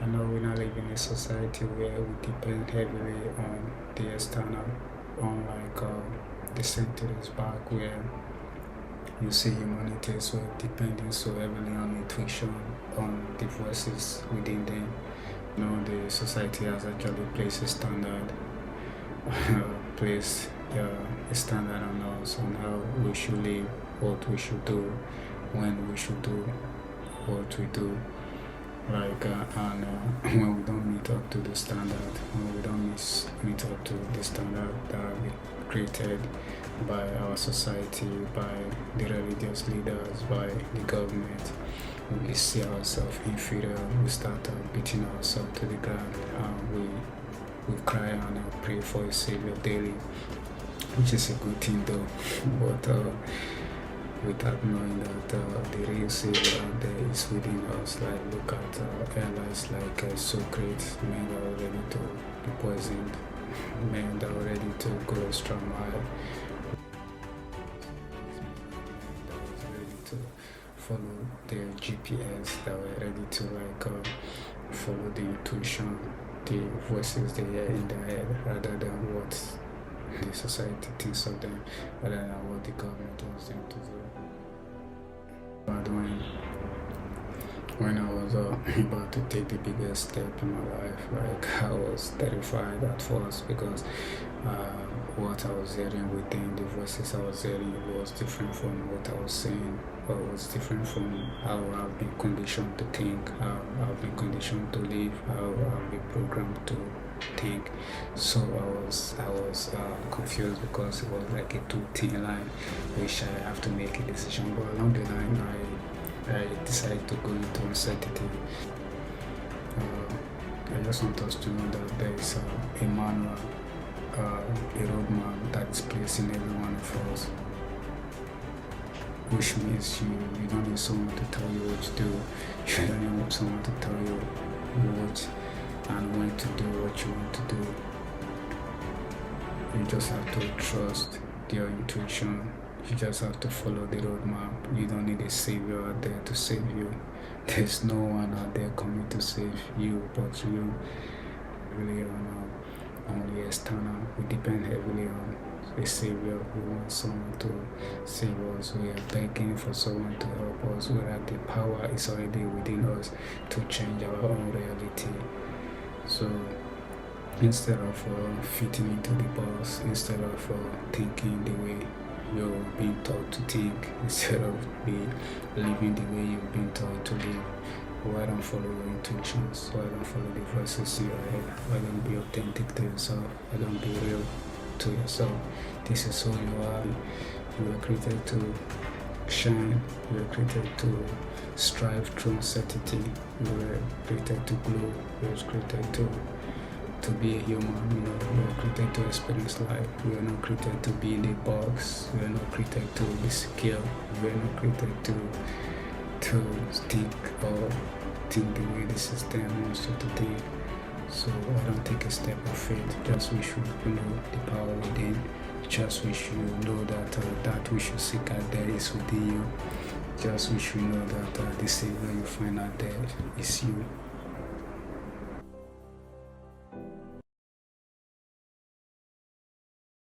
I know we now live in a society where we depend heavily on the external, unlike the centuries back where you see humanity as well depending so heavily on intuition, on the voices within them. The society has actually placed a standard, placed a standard on us on how we should live, what we should do, when we should do what we do. And when we don't meet up to the standard, when we don't meet up to the standard that we created by our society, by the religious leaders, by the government, we see ourselves inferior. We start beating ourselves to the ground. We cry and pray for a savior daily, which is a good thing though. But without knowing that the real savior out there is within us. Like look at airlines like Socrates, men that are ready to be poisoned, men that are ready to go extra mile, that was ready to follow their GPS, that were ready to follow the intuition, the voices they hear in their head, rather than what the society thinks of them, rather than what the government wants them to do. But when I was about to take the biggest step in my life, I was terrified at first because what I was hearing within the voices I was hearing was different from what I was saying, or was different from how I've been conditioned to think, how I've been conditioned to live, how I've been programmed to think. So I was confused because it was like a too thin line which I have to make a decision. But along the line I decided to go into uncertainty. I just want us to know that there is a manual, a roadmap that is placed in every one of us, which means you don't need someone to tell you what to do. You don't need someone to tell you what and when to do what you want to do. You just have to trust your intuition. You just have to follow the roadmap. You don't need a savior out there to save you. There's no one out there coming to save you but you. Really on the external, we depend heavily on a savior. We want someone to save us. We are begging for someone to help us, whereas the power is already within us to change our own reality. So instead of fitting into the box, instead of thinking the way you're being taught to think, instead of living the way you've been taught to live, why don't follow your intuitions? Why don't follow the voices in your head? Why don't be authentic to yourself? Why don't be real to yourself? This is who you are. You were created to shine. You were created to strive through uncertainty. You were created to glow. You were created to be a human. You were created to experience life. You were not created to be in a box. You were not created to be secure. You were not created to think or think the way the system wants you to think. So I don't take a step of faith. Just we should know the power within. Just we should know that that we should seek out there is within you. Just we should know that the savior you find out there is you.